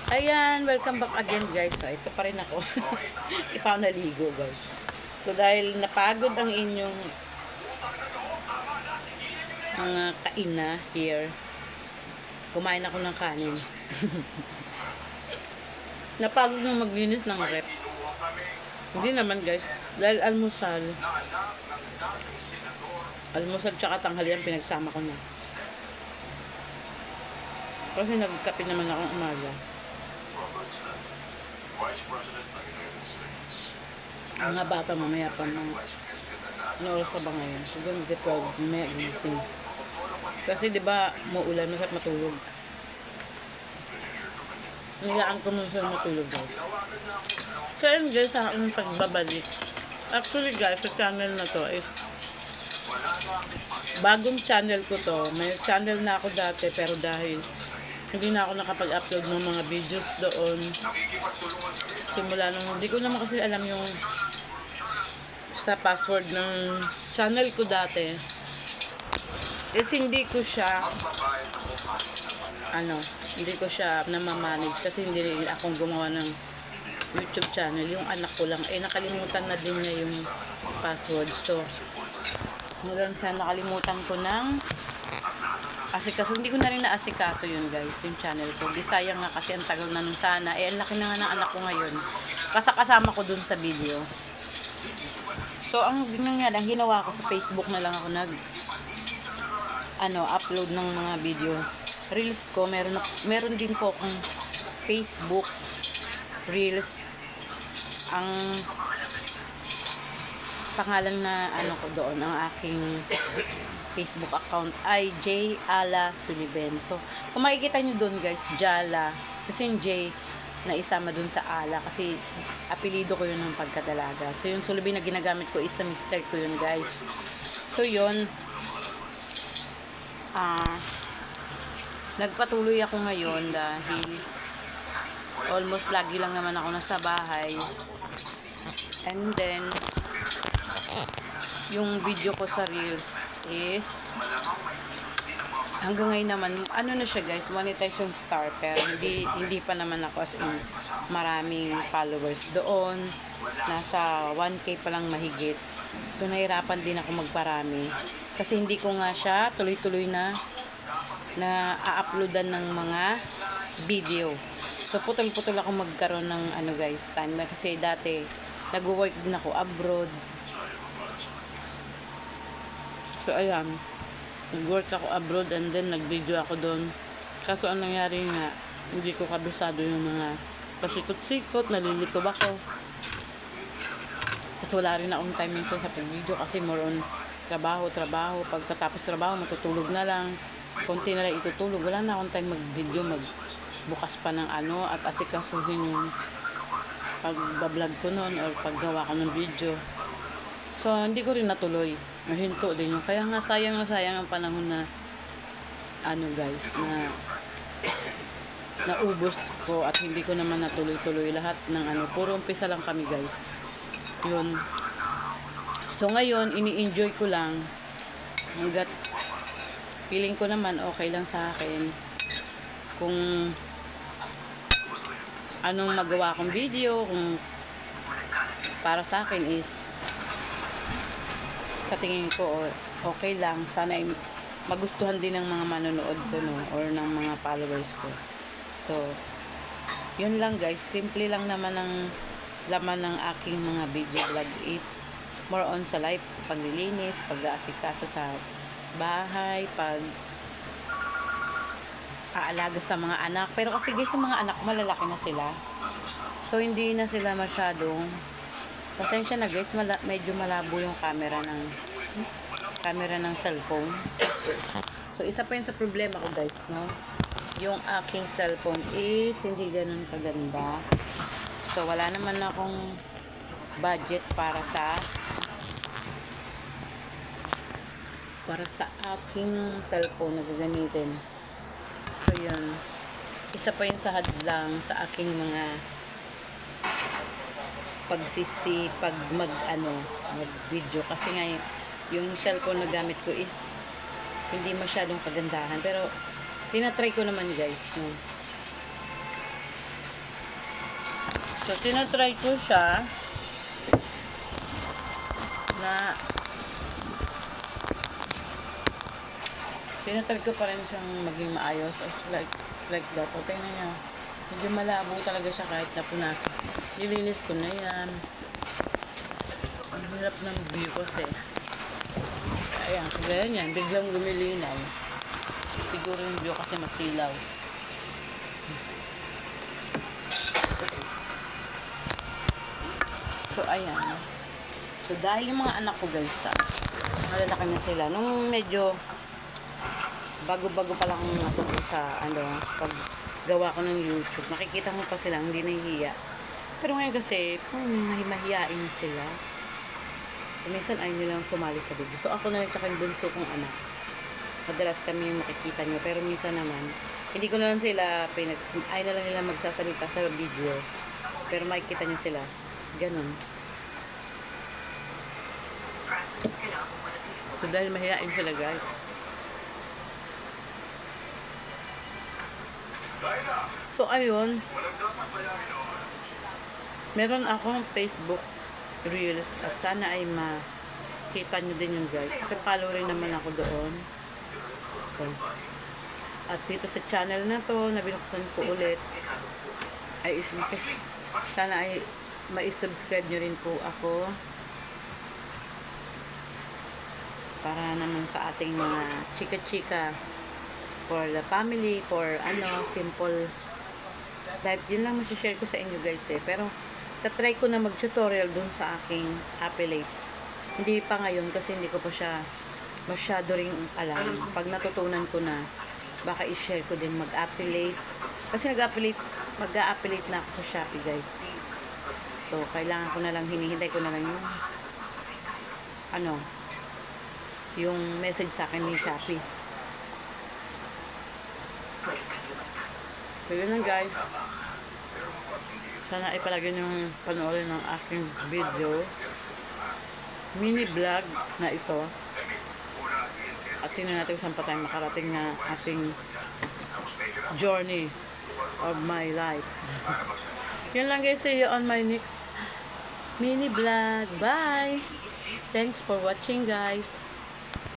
Ayan, welcome back again guys. So, ito pa rin ako. Di pa ako naligo guys. So dahil napagod ang inyong mga kaina here, kumain ako ng kanin. Napagod na maglinis ng rep. Hindi naman guys, dahil almusal tsaka tanghalian pinagsama ko na. Kasi nagkape naman ako umaga. Ang mga bata mamaya pa ng ano oras na ba ngayon? Siguro mag-12, mamaya gising. Kasi diba muulan, masarap matulog. Nilaan ko muna sila matulog guys. So yun guys, sa aking pagbabalik. Actually guys, sa channel na to is bagong channel ko to. May channel na ako dati pero dahil hindi na ako nakapag-upload ng mga videos doon. Simula nung, hindi ko naman kasi alam yung sa password ng channel ko dati. Is hindi ko siya hindi ko siya namamanage kasi hindi rin akong gumawa ng YouTube channel. Yung anak ko lang, nakalimutan na din niya yung password. So, hanggang sa nakalimutan ko ng asikaso. Hindi ko na rin naasikaso yun guys, yung channel ko. Di sayang nga kasi ang tagal na nun sana. Ang laki na nga ng anak ko ngayon. Kasama ko dun sa video. So, ang ginawa ko sa Facebook na lang ako upload ng mga video. Reels ko, meron din po akong Facebook Reels. Ang pangalan na ko doon, ang aking Facebook account ay J. Ala Suliben. So, kung makikita nyo doon guys, Jala. Kasi yung J na isama doon sa Ala. Kasi apelido ko yun ng pagkadalaga. So, yung Suliben na ginagamit ko is sa mister ko yun guys. So, yun. Nagpatuloy ako ngayon dahil almost lagi lang naman ako nasa bahay. And then, yung video ko sa Reels is hanggang ngayon naman na siya guys, monetization star, pero hindi pa naman ako as in maraming followers doon, nasa 1k pa lang mahigit. So nahirapan din ako magparami kasi hindi ko nga siya tuloy-tuloy na a-uploadan ng mga video. So putol-putol ako magkaroon ng guys time kasi dati nag-work din ako abroad. So, ayan. Nag-work ako abroad and then nag-video ako doon. Kaso, ang nangyari nga, hindi ko kabisado yung mga pasikot-sikot, nalilito ako. Kasi wala rin akong time minsan sa pag-video kasi more on trabaho. Pagkatapos trabaho, matutulog na lang. Konti na lang itutulog. Wala na akong time mag-video, magbukas pa ng at asikasuhin yung pag-vlog ko noon or paggawa ko ng video. So, hindi ko rin natuloy. Nahinto din yung. Kaya nga, sayang ang panahon na guys, na naubos ko at hindi ko naman natuloy-tuloy lahat ng puro umpisa lang kami guys. Yun. So, ngayon, ini-enjoy ko lang. Hanggat feeling ko naman okay lang sa akin. Kung anong magawa kong video, kung para sa akin is sa tingin ko okay lang, sana magustuhan din ng mga manonood ko or ng mga followers ko. So yun lang guys, simple lang naman ang laman ng aking mga video vlog is more on sa life, paglilinis, pag-aasikaso sa bahay, aalaga sa mga anak. Pero kasi guys, sa mga anak malalaki na sila, so hindi na sila masyadong, pasensya na guys, medyo malabo yung camera ng cellphone. So isa pa yun sa problema ko guys, no? Yung aking cellphone is hindi ganun kaganda. So wala naman akong budget para sa aking cellphone na gagamitin. So yun, isa pa yun sa hadlang sa aking mga mag-video kasi nga yung cellphone na gamit ko is hindi masyadong kagandahan pero tinatry ko naman guys, no? So, tinatry ko siya na tinatry ko pa rin siyang maging maayos as like that. O, tingnan nyo. Medyo malabo talaga siya kahit napunasan. Nilinis ko na yan. Ang hirap ng view kasi. Ayan, kagaya niyan. Biglang lumilinaw. Siguro yung view kasi masilaw. So, ayan. So, dahil yung mga anak ko guys, malalaki na sila. Nung medyo bago-bago pa lang ako sa paggawa ko ng YouTube, nakikita mo pa sila, hindi nahihiya. Pero ngayon kasi, mahihiyain sila. So, minsan ayaw nilang sumali sa video. So, ako na lang tsaka yung bunso kong anak. Madalas kami yung makikita nyo. Pero minsan naman, hindi ko na lang sila, ayaw na lang nila magsasalita sa video. Pero makikita nyo sila. Ganon. So, dahil mahihain sila guys. So, ayun. Meron akong Facebook Reels at sana ay makita nyo din yun guys. Kasi follow rin naman ako doon. So, at dito sa channel na to, na binuksan ko ulit, ay sana ay ma-subscribe nyo rin po ako. Para naman sa ating mga chika-chika for the family, for simple life. Yun lang masishare ko sa inyo guys pero tatry ko na mag-tutorial dun sa aking affiliate. Hindi pa ngayon kasi hindi ko pa siya masyado ring alam. Pag natutunan ko na, baka i-share ko din mag-affiliate. Kasi mag-affiliate na ako sa Shopee guys. So, kailangan ko na lang, hinihintay ko na lang yung message sa akin ni Shopee. So, yun lang guys. Sana ay palagi niyong panoorin ng aking video. Mini vlog na ito. At tingnan natin kung saan pa tayo makarating na ating journey of my life. Yun lang guys. See you on my next mini vlog. Bye! Thanks for watching guys.